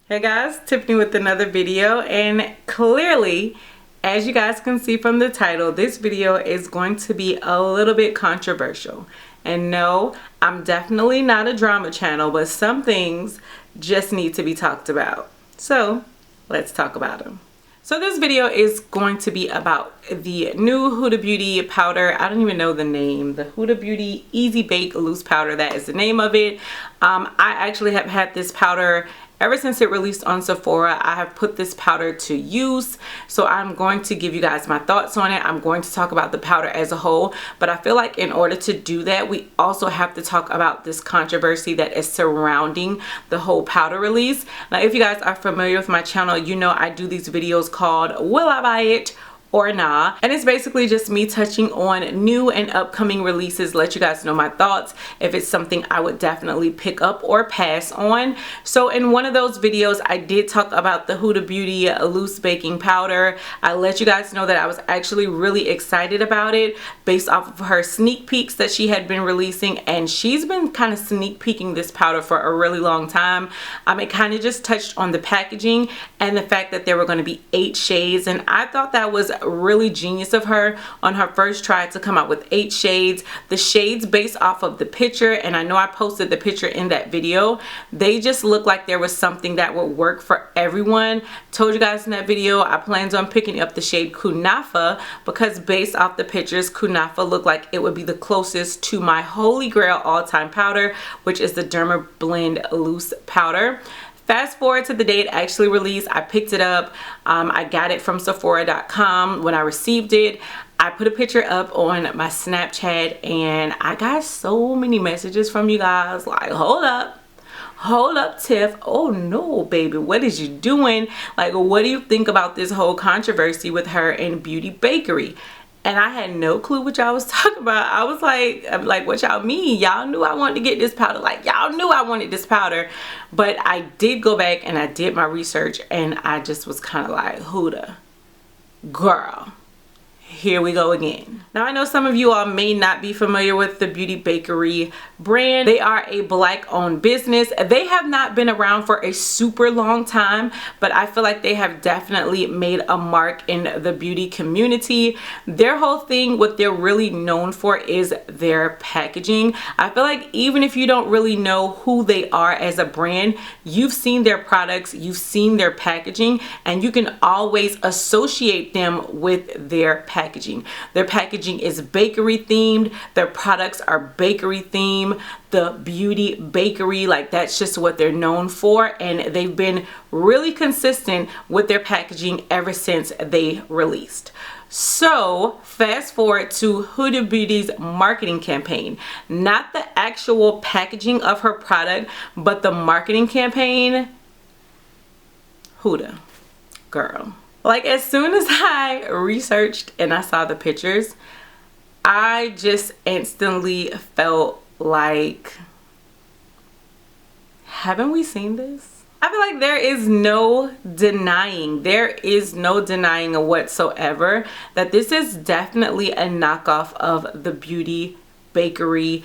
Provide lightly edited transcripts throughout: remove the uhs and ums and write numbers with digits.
Hey guys, Tiffany with another video, and clearly, as you guys can see from the title, this video is going to be a little bit controversial. And no, I'm definitely not a drama channel, but some things just need to be talked about. So let's talk about them. So this video is going to be about the new Huda Beauty powder. I don't even know the name. The Huda Beauty Easy Bake Loose Powder, that is the name of it. I actually have had this powder ever since it released on Sephora. I have put this powder to use, so I'm going to give you guys my thoughts on it. I'm going to talk about the powder as a whole, but I feel like in order to do that, we also have to talk about this controversy that is surrounding the whole powder release. Now, if you guys are familiar with my channel, you know I do these videos called Will I Buy It or Nah, and it's basically just me touching on new and upcoming releases, let you guys know my thoughts, if it's something I would definitely pick up or pass on. So in one of those videos, I did talk about the Huda Beauty loose baking powder. I let you guys know that I was actually really excited about it based off of her sneak peeks that she had been releasing, and she's been kind of sneak peeking this powder for a really long time. It kind of just touched on the packaging and the fact that there were going to be 8 shades, and I thought that was really genius of her on her first try to come out with 8 shades. The shades based off of the picture, and I know I posted the picture in that video, they just look like there was something that would work for everyone. Told you guys in that video I planned on picking up the shade Kunafa because based off the pictures, Kunafa looked like it would be the closest to my holy grail all-time powder, which is the DermaBlend loose powder. Fast forward to the day it actually released, I picked it up. I got it from Sephora.com. When I received it, I put a picture up on my Snapchat, and I got so many messages from you guys like, hold up Tiff, oh no baby, what is you doing? Like, what do you think about this whole controversy with her and Beauty Bakery? And I had no clue what y'all was talking about. I was like, what y'all mean? Y'all knew I wanted to get this powder. Like, y'all knew I wanted this powder. But I did go back and I did my research, and I just was kind of like, Huda, girl, here we go again. Now, I know some of you all may not be familiar with the Beauty Bakery brand. They are a Black-owned business. They have not been around for a super long time, but I feel like they have definitely made a mark in the beauty community. Their whole thing, what they're really known for, is their packaging. I feel like even if you don't really know who they are as a brand, you've seen their products, you've seen their packaging, and you can always associate them with their packaging. Their packaging is bakery themed. Their products are bakery themed. The Beauty Bakery, like, that's just what they're known for, and they've been really consistent with their packaging ever since they released. So fast forward to Huda Beauty's marketing campaign, not the actual packaging of her product, but the marketing campaign. Huda, girl. Like, as soon as I researched and I saw the pictures, I just instantly felt like, haven't we seen this? I feel like there is no denying whatsoever that this is definitely a knockoff of the Beauty Bakery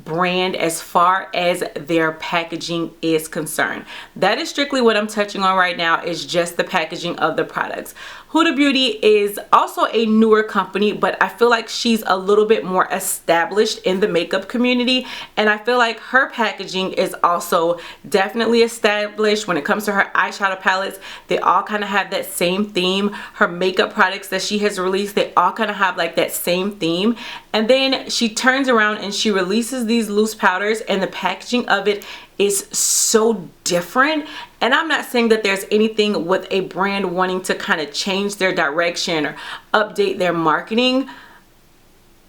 brand as far as their packaging is concerned. That is strictly what I'm touching on right now, is just the packaging of the products. Huda Beauty is also a newer company, but I feel like she's a little bit more established in the makeup community, and I feel like her packaging is also definitely established. When it comes to her eyeshadow palettes, they all kind of have that same theme. Her makeup products that she has released, they all kind of have like that same theme. And then she turns around and she releases these loose powders, and the packaging of it is so different. And I'm not saying that there's anything with a brand wanting to kind of change their direction or update their marketing,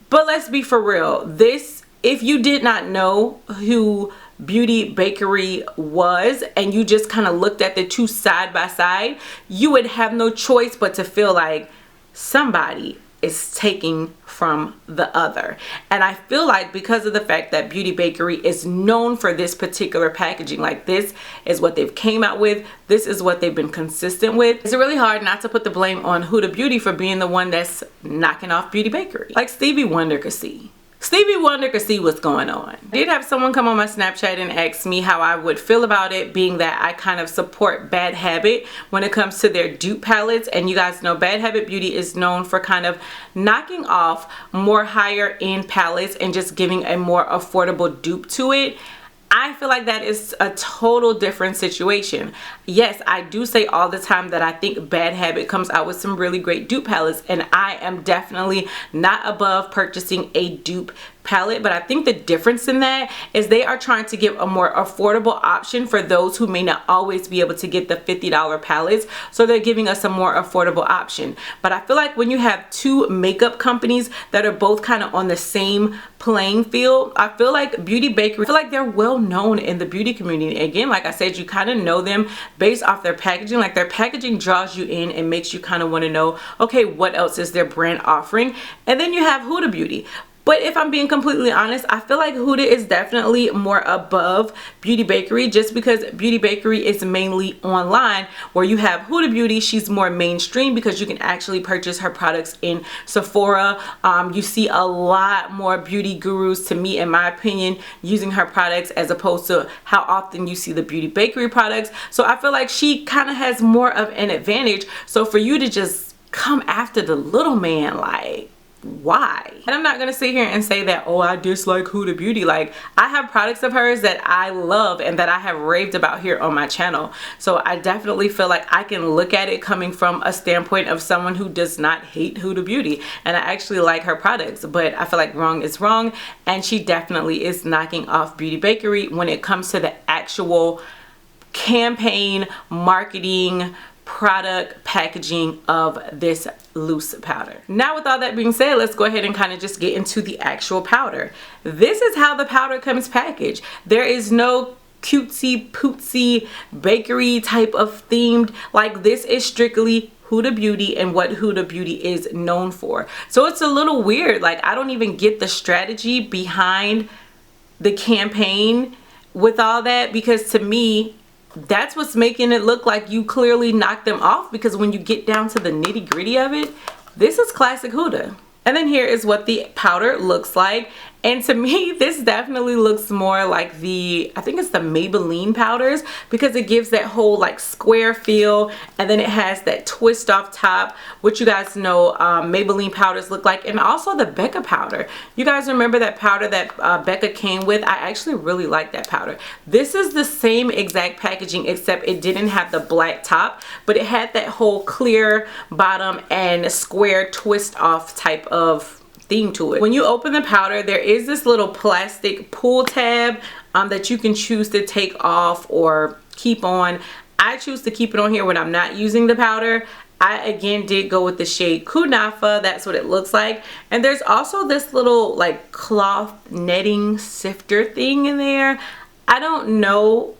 but let's be for real. This, if you did not know who Beauty Bakery was and you just kind of looked at the two side by side, you would have no choice but to feel like somebody is taking from the other. And I feel like because of the fact that Beauty Bakery is known for this particular packaging, like, this is what they've came out with, this is what they've been consistent with, it's really hard not to put the blame on Huda Beauty for being the one that's knocking off Beauty Bakery. Like Stevie Wonder could see. Stevie Wonder could see what's going on. I did have someone come on my Snapchat and ask me how I would feel about it, being that I kind of support Bad Habit when it comes to their dupe palettes. And you guys know Bad Habit Beauty is known for kind of knocking off more higher end palettes and just giving a more affordable dupe to it. I feel like that is a total different situation. Yes, I do say all the time that I think Bad Habit comes out with some really great dupe palettes, and I am definitely not above purchasing a dupe palette, but I think the difference in that is they are trying to give a more affordable option for those who may not always be able to get the $50 palettes, so they're giving us a more affordable option. But I feel like when you have two makeup companies that are both kind of on the same playing field, I feel like Beauty Bakery, I feel like they're well known in the beauty community. Again, like I said, you kind of know them based off their packaging. Like their packaging draws you in and makes you kind of want to know, okay, what else is their brand offering? And then you have Huda Beauty. But if I'm being completely honest, I feel like Huda is definitely more above Beauty Bakery, just because Beauty Bakery is mainly online, where you have Huda Beauty, she's more mainstream because you can actually purchase her products in Sephora. You see a lot more beauty gurus, to me, in my opinion, using her products as opposed to how often you see the Beauty Bakery products. So I feel like she kind of has more of an advantage. So for you to just come after the little man, like, why? And I'm not gonna sit here and say that, oh, I dislike Huda Beauty. Like, I have products of hers that I love and that I have raved about here on my channel. So I definitely feel like I can look at it coming from a standpoint of someone who does not hate Huda Beauty, and I actually like her products. But I feel like wrong is wrong, and she definitely is knocking off Beauty Bakery when it comes to the actual campaign, marketing, product packaging of this loose powder. Now, with all that being said, let's go ahead and kind of just get into the actual powder. This is how the powder comes packaged. There is no cutesy pootsy bakery type of themed. Like, this is strictly Huda Beauty and what Huda Beauty is known for. So it's a little weird. Like, I don't even get the strategy behind the campaign with all that, because to me, that's what's making it look like you clearly knocked them off, because when you get down to the nitty gritty of it, this is classic Huda. And then here is what the powder looks like. And to me, this definitely looks more like the, I think it's the Maybelline powders, because it gives that whole like square feel, and then it has that twist off top, which you guys know Maybelline powders look like. And also the Becca powder. You guys remember that powder that Becca came with? I actually really like that powder. This is the same exact packaging, except it didn't have the black top, but it had that whole clear bottom and square twist off type of theme to it. When you open the powder, there is this little plastic pull tab that you can choose to take off or keep on. I choose to keep it on here when I'm not using the powder. I again did go with the shade Kunafa. That's what it looks like. And there's also this little like cloth netting sifter thing in there. I don't know.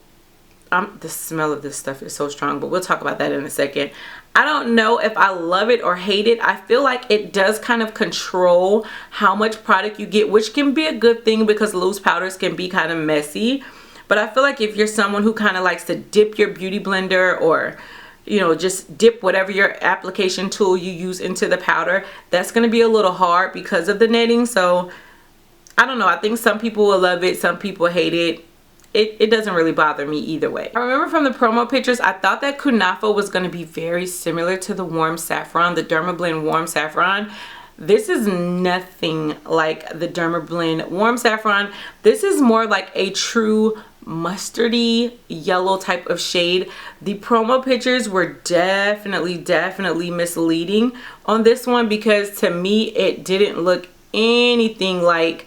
The smell of this stuff is so strong, but we'll talk about that in a second. I don't know if I love it or hate it. I feel like it does kind of control how much product you get, which can be a good thing because loose powders can be kind of messy. But I feel like if you're someone who kind of likes to dip your beauty blender, or you know, just dip whatever your application tool you use into the powder, that's going to be a little hard because of the netting. So I don't know. I think some people will love it, some people hate it. It doesn't really bother me either way. I remember from the promo pictures, I thought that Kunafa was going to be very similar to the Warm Saffron, the DermaBlend Warm Saffron. This is nothing like the DermaBlend Warm Saffron. This is more like a true mustardy yellow type of shade. The promo pictures were definitely misleading on this one, because to me it didn't look anything like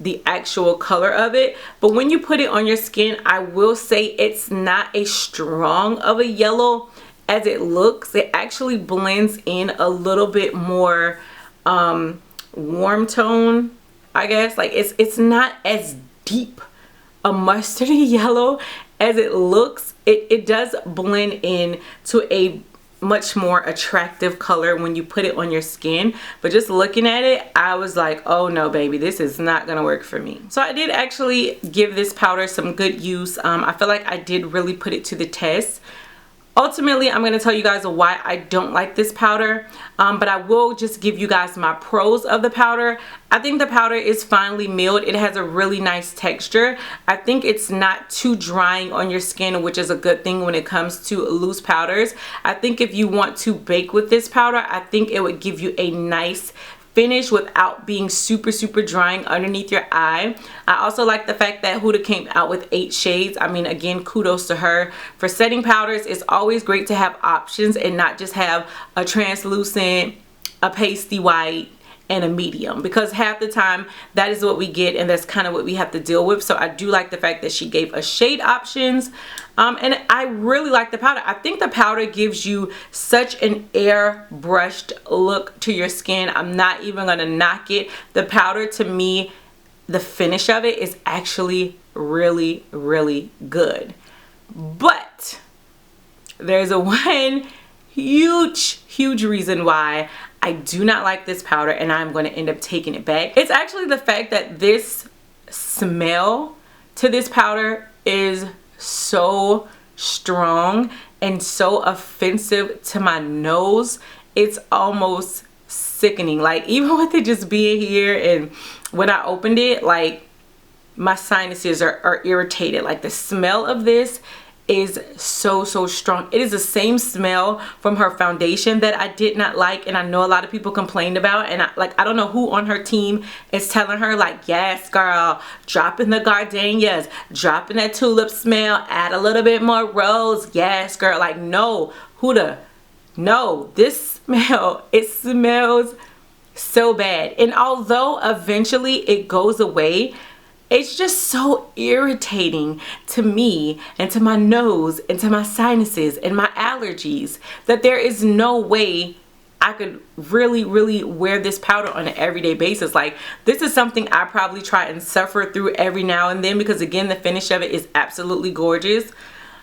the actual color of it. But when you put it on your skin, I will say it's not as strong of a yellow as it looks. It actually blends in a little bit more warm tone, I guess. Like it's not as deep a mustardy yellow as it looks. It does blend in to a much more attractive color when you put it on your skin, but just looking at it, I was like, oh no baby, this is not gonna work for me. So I did actually give this powder some good use. I feel like I did really put it to the test. Ultimately, I'm going to tell you guys why I don't like this powder, but I will just give you guys my pros of the powder. I think the powder is finely milled. It has a really nice texture. I think it's not too drying on your skin, which is a good thing when it comes to loose powders. I think if you want to bake with this powder, I think it would give you a nice finish without being super drying underneath your eye. I also like the fact that Huda came out with 8 shades. I mean, again, kudos to her. For setting powders, it's always great to have options and not just have a translucent, a pasty white, and a medium, because half the time that is what we get and that's kind of what we have to deal with. So I do like the fact that she gave us shade options, and I really like the powder. I think the powder gives you such an airbrushed look to your skin. I'm not even gonna knock it. The powder, to me, the finish of it is actually really good, but there's a one huge reason why I do not like this powder, and I'm going to end up taking it back. It's actually the fact that this smell to this powder is so strong and so offensive to my nose. It's almost sickening. Like, even with it just being here, and when I opened it, like, my sinuses are irritated. Like, the smell of this is so strong. It is the same smell from her foundation that I did not like, and I know a lot of people complained about, and I don't know who on her team is telling her, like, yes girl, drop in the gardenias, drop in that tulip smell, add a little bit more rose, yes girl. Like, no, Huda, no, this smell, it smells so bad. And although eventually it goes away, it's just so irritating to me and to my nose and to my sinuses and my allergies that there is no way I could really wear this powder on an everyday basis. Like, this is something I probably try and suffer through every now and then, because again, the finish of it is absolutely gorgeous,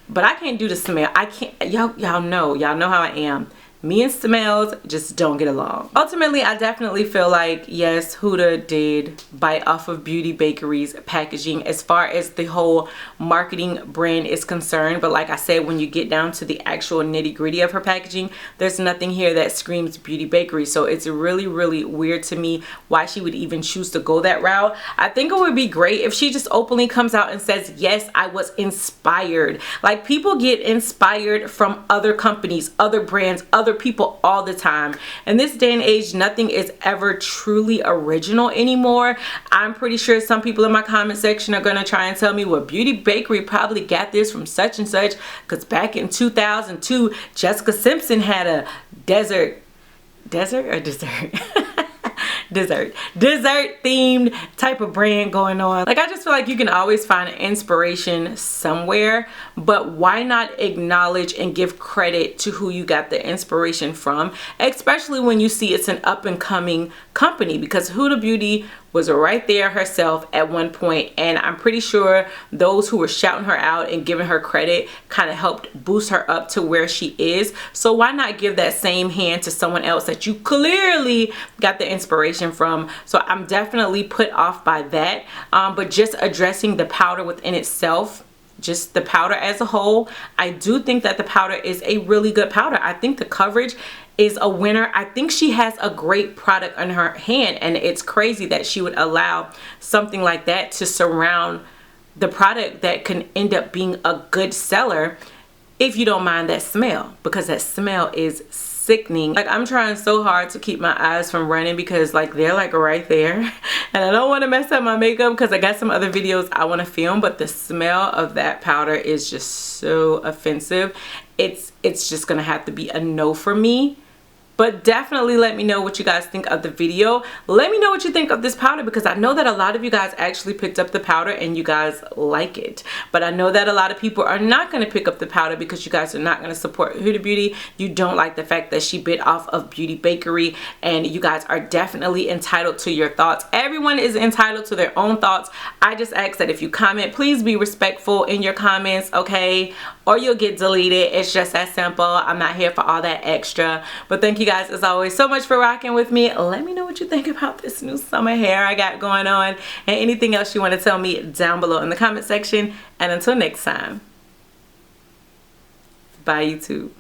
but I can't do the smell. I can't. Y'all know how I am. Me and smells just don't get along. Ultimately, I definitely feel like, yes, Huda did bite off of Beauty Bakery's packaging as far as the whole marketing brand is concerned. But like I said, when you get down to the actual nitty-gritty of her packaging, there's nothing here that screams Beauty Bakery. So it's really weird to me why she would even choose to go that route. I think it would be great if she just openly comes out and says, yes, I was inspired. Like, people get inspired from other companies, other brands, other people all the time. In this day and age, nothing is ever truly original anymore. I'm pretty sure some people in my comment section are gonna try and tell me, well, Beauty Bakery probably got this from such and such, because back in 2002 Jessica Simpson had a dessert themed type of brand going on. Like, I just feel like you can always find an inspiration somewhere, but why not acknowledge and give credit to who you got the inspiration from, especially when you see it's an up-and-coming company, because Huda Beauty was right there herself at one point, and I'm pretty sure those who were shouting her out and giving her credit kind of helped boost her up to where she is. So why not give that same hand to someone else that you clearly got the inspiration from? So I'm definitely put off by that, but just addressing the powder within itself, just the powder as a whole, I do think that the powder is a really good powder. I think the coverage is a winner. I think she has a great product on her hand, and it's crazy that she would allow something like that to surround the product that can end up being a good seller, if you don't mind that smell, because that smell is sickening. Like, I'm trying so hard to keep my eyes from running, because like they're like right there, and I don't want to mess up my makeup because I got some other videos I want to film, but the smell of that powder is just so offensive. It's just gonna have to be a no for me. But definitely let me know what you guys think of the video. Let me know what you think of this powder, because I know that a lot of you guys actually picked up the powder and you guys like it. But I know that a lot of people are not going to pick up the powder because you guys are not going to support Huda Beauty. You don't like the fact that she bit off of Beauty Bakery, and you guys are definitely entitled to your thoughts. Everyone is entitled to their own thoughts. I just ask that if you comment, please be respectful in your comments, okay? Or you'll get deleted. It's just that simple. I'm not here for all that extra. But thank you guys as always so much for rocking with me. Let me know what you think about this new summer hair I got going on, and anything else you want to tell me down below in the comment section. And until next time, Bye YouTube.